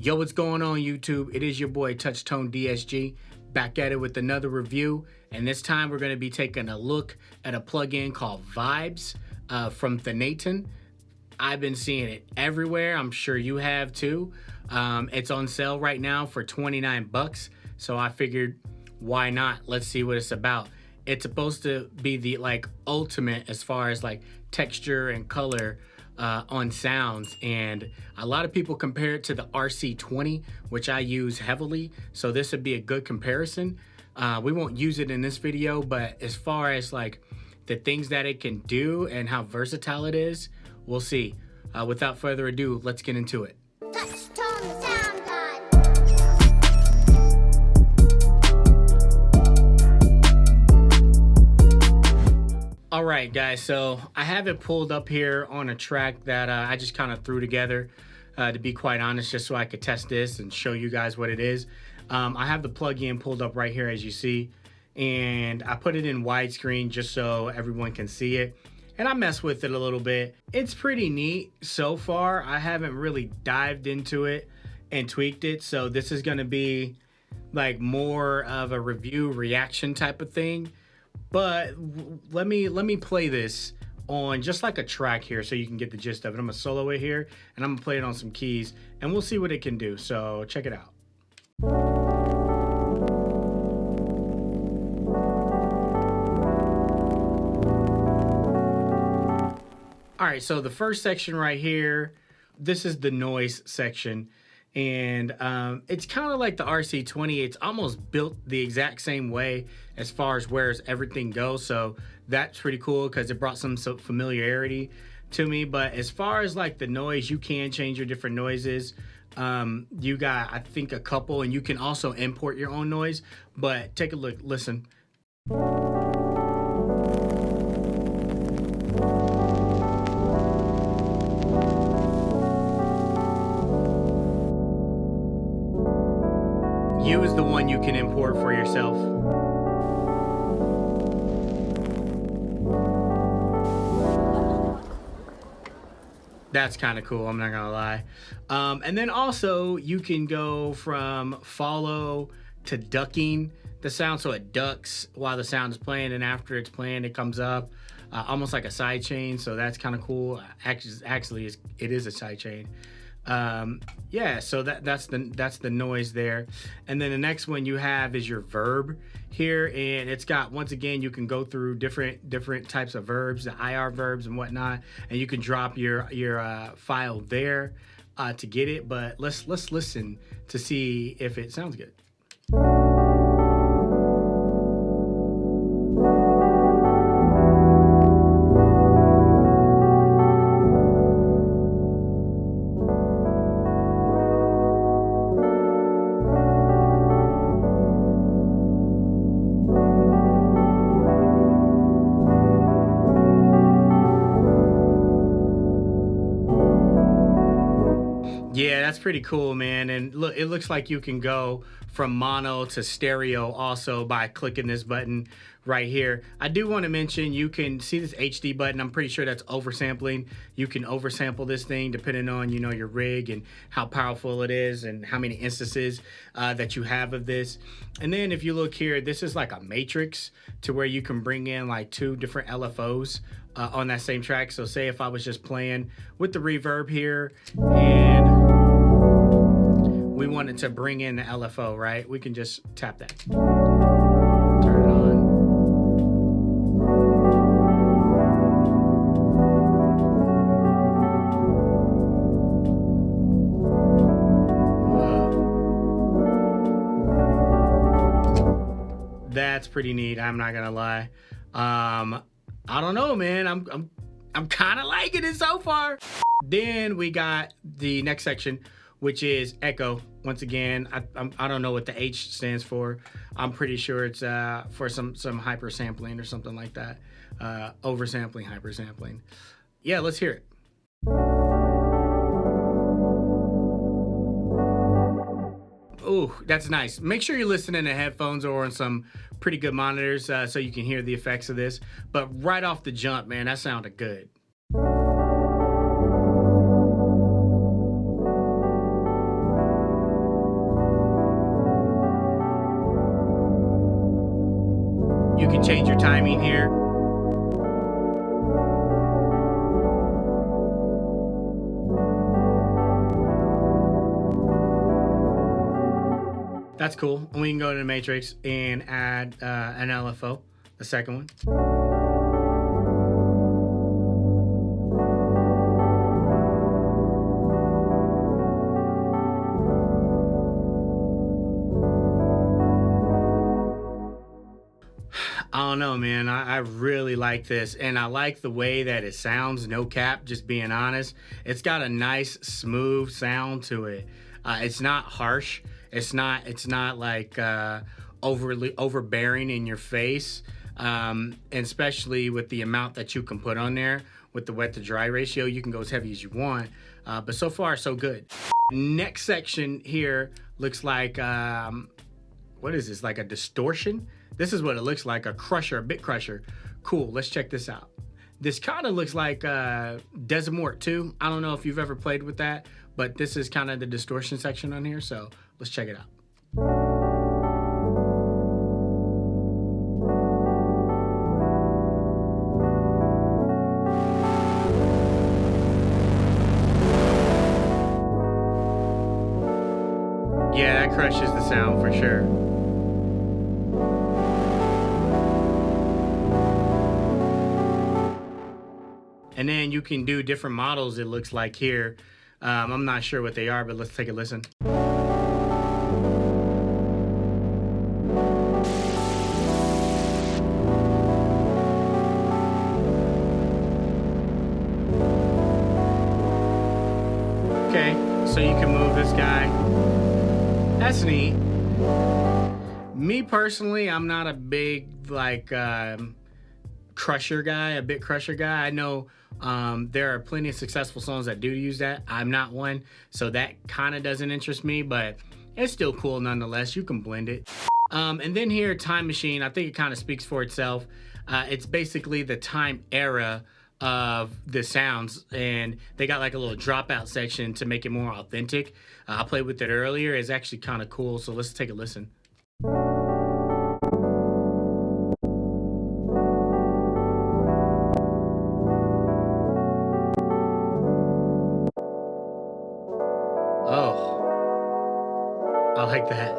Yo, what's going on YouTube? It is your boy Touchtone DSG back at it with another review, and this time we're going to be taking a look at a plugin called Vybz from Thenatan. I've been seeing it everywhere. I'm sure you have too. It's on sale right now for 29 bucks, so I figured why not? Let's see what it's about. It's supposed to be the ultimate as far as texture and color on sounds, and a lot of people compare it to the RC20, which I use heavily, so this would be a good comparison. We won't use it in this video, but as far as the things that it can do and how versatile it is, we'll see. Without further ado, let's get into it. Touchtone the sound god. All right, guys, so I have it pulled up here on a track that I just kind of threw together, to be quite honest, just so I could test this and show you guys what it is. I have the plugin pulled up right here, as you see, and I put it in widescreen just so everyone can see it. And I mess with it a little bit. It's pretty neat so far. I haven't really dived into it and tweaked it, so this is gonna be more of a review reaction type of thing. But let me play this on just a track here so you can get the gist of it. I'm gonna solo it here and I'm gonna play it on some keys and we'll see what it can do. So check it out. All right, so the first section right here, this is the noise section, and it's kind of like the RC20. It's almost built the exact same way as far as where everything goes, so that's pretty cool because it brought some familiarity to me. But as far as the noise, you can change your different noises. You got, I think, a couple, and you can also import your own noise. But take a look, listen. U is the one you can import for yourself. That's kind of cool, I'm not gonna lie. And then also you can go from follow to ducking the sound, so it ducks while the sound is playing, and after it's playing it comes up, almost like a side chain, so that's kind of cool. Actually it is a side chain. Yeah, so that's the noise there. And then the next one you have is your verb here, and it's got, once again, you can go through different types of verbs, the IR verbs and whatnot, and you can drop your file there to get it. But let's listen to see if it sounds good. Yeah, that's pretty cool, man. And look, it looks like you can go from mono to stereo also by clicking this button right here. I do want to mention, you can see this HD button. I'm pretty sure that's oversampling. You can oversample this thing depending on, your rig and how powerful it is and how many instances that you have of this. And then if you look here, this is like a matrix to where you can bring in two different LFOs on that same track. So say if I was just playing with the reverb here and we wanted to bring in the LFO, right? We can just tap that. Turn it on. Whoa. That's pretty neat, I'm not gonna lie. I don't know, man. I'm kind of liking it so far. Then we got the next section, which is echo. Once again, I don't know what the H stands for. I'm pretty sure it's for some hypersampling or something like that. Oversampling, hypersampling. Yeah, let's hear it. Ooh, that's nice. Make sure you're listening to headphones or on some pretty good monitors so you can hear the effects of this. But right off the jump, man, that sounded good. can change your timing here. That's cool. And we can go to the matrix and add an LFO, the second one. I don't know, man. I really like this, and I like the way that it sounds. No cap, just being honest. It's got a nice, smooth sound to it. It's not harsh. It's not like overly overbearing in your face, and especially with the amount that you can put on there with the wet to dry ratio. You can go as heavy as you want, but so far so good. Next section here looks like what is this? Like a distortion? This is what it looks like, a crusher, a bit crusher. Cool, let's check this out. This kind of looks like Desamort 2. I don't know if you've ever played with that, but this is kind of the distortion section on here, so let's check it out. Yeah, that crushes the sound for sure. And then you can do different models, it looks like here. I'm not sure what they are, but let's take a listen. Okay, so you can move this guy. That's neat. Me personally, I'm not a big like crusher guy, a bit crusher guy. I know there are plenty of successful songs that do use that. I'm not one, so that kind of doesn't interest me, but it's still cool nonetheless. You can blend it. And then here, Time Machine, I think it kind of speaks for itself. It's basically the time era of the sounds, and they got like a little dropout section to make it more authentic. I played with it earlier. It's actually kind of cool, so let's take a listen. Oh, I like that.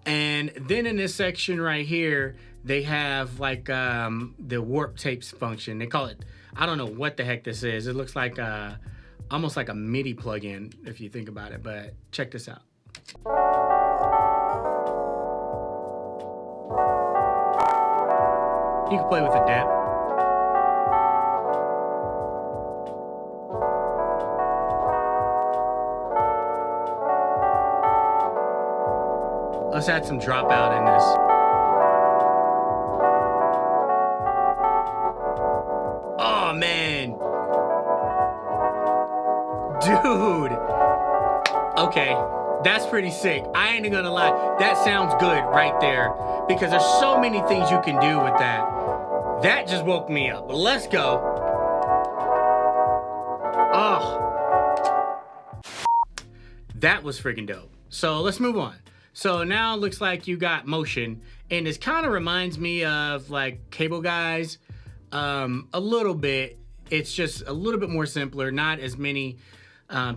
And then in this section right here, they have like the warp tapes function. They call it, I don't know what the heck this is. It looks like almost like a MIDI plugin if you think about it, but check this out. You can play with the depth. Let's add some dropout in this. Oh man. Dude. Okay, that's pretty sick. I ain't gonna lie. That sounds good right there because there's so many things you can do with that. That just woke me up. Let's go. Oh. That was freaking dope. So let's move on. So now it looks like you got motion, and this kind of reminds me of like Cable Guys a little bit. It's just a little bit more simpler, not as many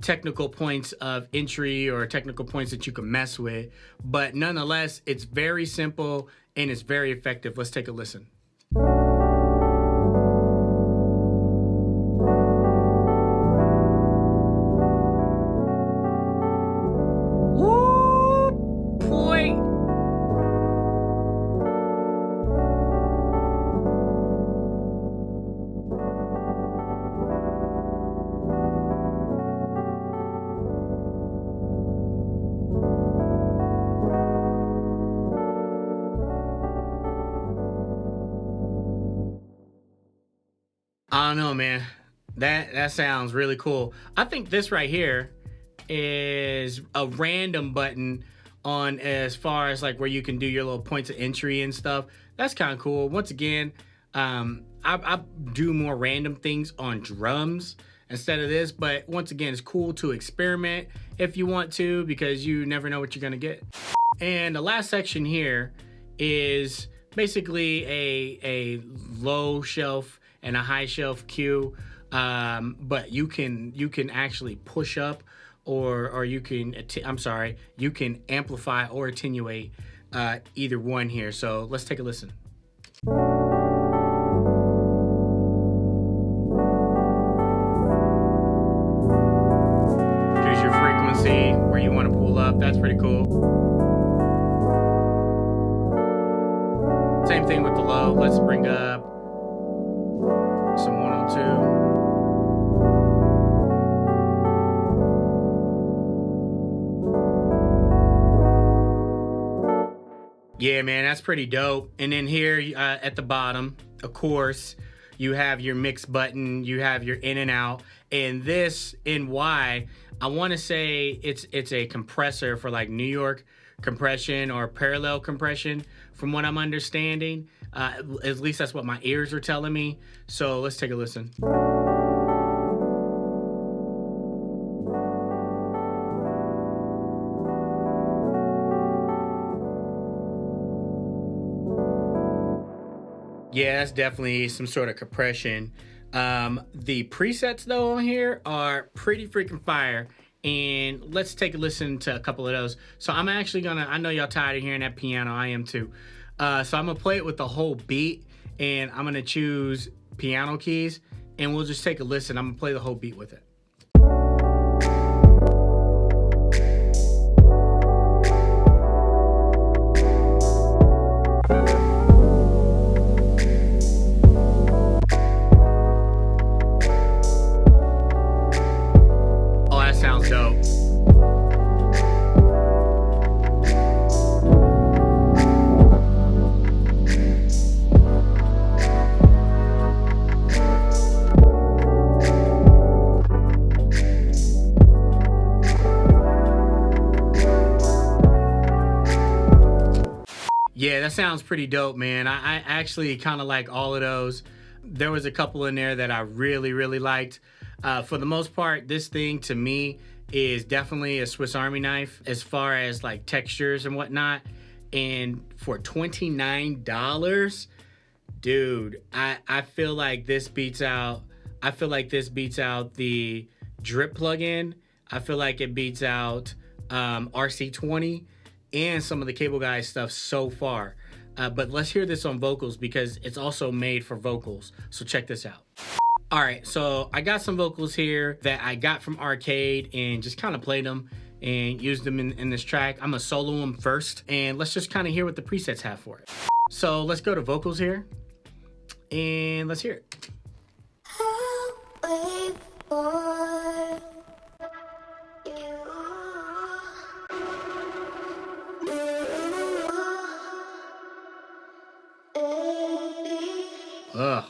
technical points of entry or technical points that you can mess with, but nonetheless, it's very simple and it's very effective. Let's take a listen. I don't know, man. That sounds really cool. I think this right here is a random button on as far as like where you can do your little points of entry and stuff. That's kind of cool. Once again, I do more random things on drums instead of this. But once again, it's cool to experiment if you want to, because you never know what you're gonna get. And the last section here is basically a low shelf and a high shelf cue, but you can actually push up, or you can you can amplify or attenuate either one here. So let's take a listen. Choose your frequency where you want to pull up. That's pretty cool. Same thing with the low. Let's bring up some 102. Yeah, man, that's pretty dope. And then here at the bottom, of course, you have your mix button, you have your in and out, and this NY, I want to say it's a compressor for like New York compression or parallel compression, from what I'm understanding. At least that's what my ears are telling me. So let's take a listen. Yeah, that's definitely some sort of compression. The presets though on here are pretty freaking fire. And let's take a listen to a couple of those. So I'm actually gonna, I know y'all tired of hearing that piano, I am too. So I'm gonna play it with the whole beat, and I'm gonna choose piano keys, and we'll just take a listen. I'm gonna play the whole beat with it. Sounds dope. Yeah, that sounds pretty dope, man. I actually kind of like all of those. There was a couple in there that I really, really liked. For the most part, this thing to me is definitely a Swiss Army knife as far as like textures and whatnot. And for $29, dude, I feel like this beats out. I feel like this beats out the drip plugin. I feel like it beats out RC20 and some of the Cable Guy stuff so far. But let's hear this on vocals, because it's also made for vocals. So check this out. All right, so I got some vocals here that I got from Arcade and just kind of played them and used them in this track. I'm gonna solo them first, and let's just kind of hear what the presets have for it. So let's go to vocals here, and let's hear it. Ugh.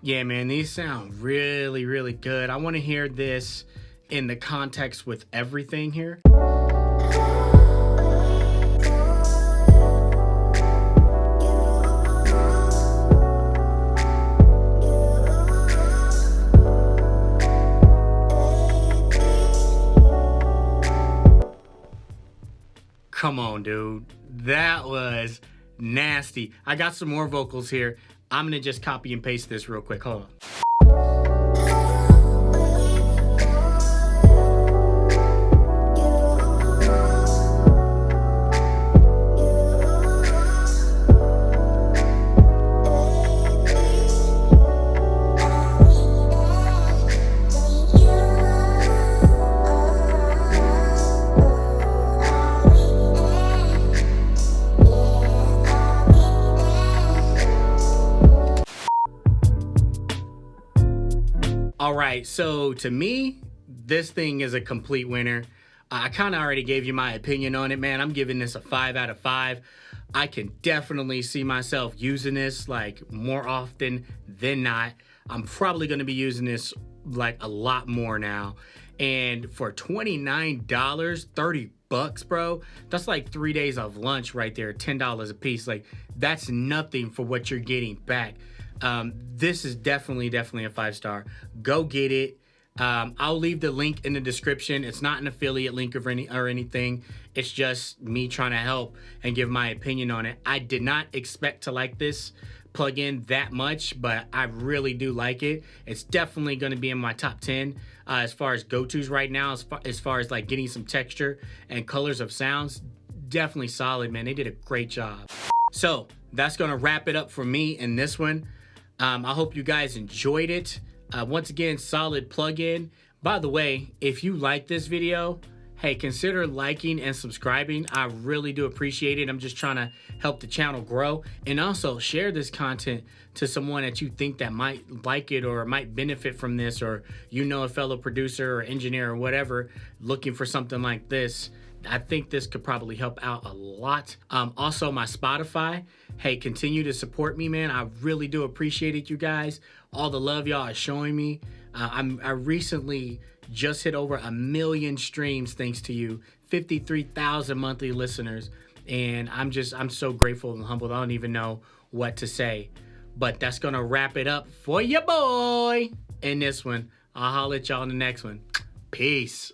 Yeah, man, these sound really, really good. I want to hear this in the context with everything here. Come on, dude. That was nasty. I got some more vocals here. I'm gonna just copy and paste this real quick. Hold on. All right, so to me, this thing is a complete winner. I kind of already gave you my opinion on it, man. I'm giving this a 5 out of 5. I can definitely see myself using this like more often than not. I'm probably going to be using this like a lot more now. And for $29, 30 bucks, bro, that's like 3 days of lunch right there, $10 a piece. Like, that's nothing for what you're getting back. This is definitely a 5-star. Go get it. I'll leave the link in the description. It's not an affiliate link or anything. It's just me trying to help and give my opinion on it. I did not expect to like this plugin that much, but I really do like it. It's definitely going to be in my top 10 as far as go-tos right now, as far as like getting some texture and colors of sounds. Definitely solid, man. They did a great job. So that's going to wrap it up for me in this one. I hope you guys enjoyed it. Once again, solid plugin. By the way, if you like this video, hey, consider liking and subscribing. I really do appreciate it. I'm just trying to help the channel grow. And also share this content to someone that you think that might like it or might benefit from this, or you know a fellow producer or engineer or whatever looking for something like this. I think this could probably help out a lot. Also, my Spotify. Hey, continue to support me, man. I really do appreciate it, you guys. All the love y'all are showing me. I recently just hit over 1 million streams thanks to you. 53,000 monthly listeners. And I'm so grateful and humbled. I don't even know what to say. But that's going to wrap it up for your boy in this one. I'll holler at y'all in the next one. Peace.